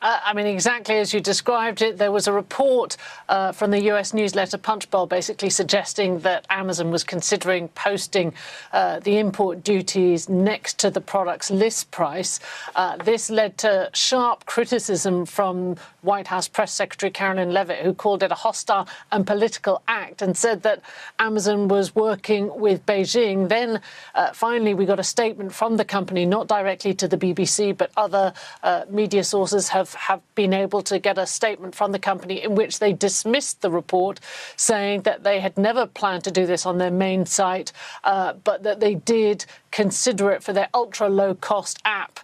I mean, exactly as you described it. There was a report from the US newsletter Punchbowl basically suggesting that Amazon was considering posting the import duties next to the product's list price. This led to sharp criticism from White House Press Secretary Caroline Leavitt, who called it a hostile and political act and said that Amazon was working with Beijing. Then finally we got a statement from the company, not directly to the BBC, but other media sources have been able to get a statement from the company in which they dismissed the report, saying that they had never planned to do this on their main site, but that they did consider it for their ultra-low-cost app,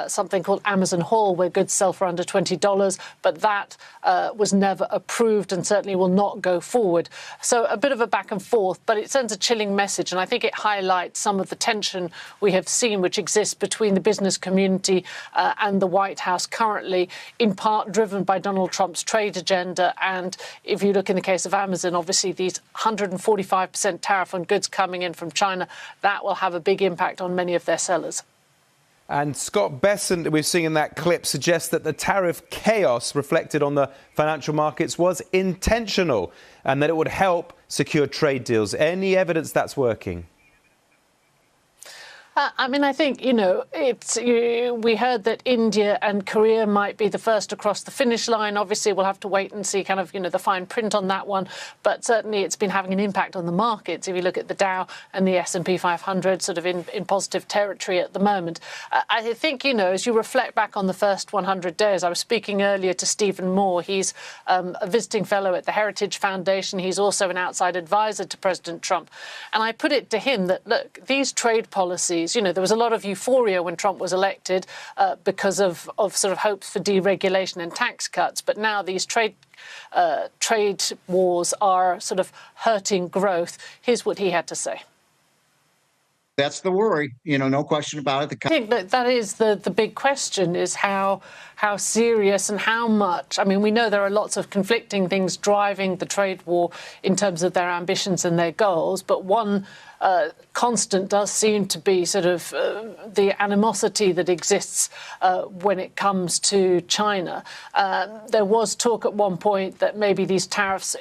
something called Amazon Haul, where goods sell for under $20, but that was never approved and certainly will not go forward. So a bit of a back and forth, but it sends a chilling message, and I think it highlights some of the tension we have seen which exists between the business community and the White House currently, in part driven by Donald Trump's trade agenda. And if you look in the case of Amazon, obviously these 145% tariff on goods coming in from China, that will have a big impact on many of their sellers. And Scott Besant, that we've seen in that clip, suggests that the tariff chaos reflected on the financial markets was intentional and that it would help secure trade deals. Any evidence that's working? I mean, I think, we heard that India and Korea might be the first across the finish line. Obviously, we'll have to wait and see kind of, the fine print on that one. But certainly it's been having an impact on the markets. If you look at the Dow and the S&P 500 sort of in positive territory at the moment. I think, as you reflect back on the first 100 days, I was speaking earlier to Stephen Moore. He's a visiting fellow at the Heritage Foundation. He's also an outside advisor to President Trump. And I put it to him that, look, these trade policies, there was a lot of euphoria when Trump was elected because of sort of hopes for deregulation and tax cuts. But now these trade wars are sort of hurting growth. Here's what he had to say. That's the worry, no question about it. I think that is the big question, is how serious and how much. I mean, we know there are lots of conflicting things driving the trade war in terms of their ambitions and their goals, but one constant does seem to be sort of the animosity that exists when it comes to China. There was talk at one point that maybe these tariffs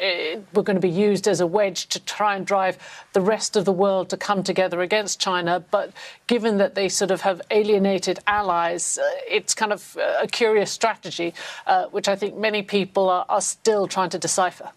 were going to be used as a wedge to try and drive the rest of the world to come together against China. But given that they sort of have alienated allies, it's kind of a curious strategy, which I think many people are still trying to decipher.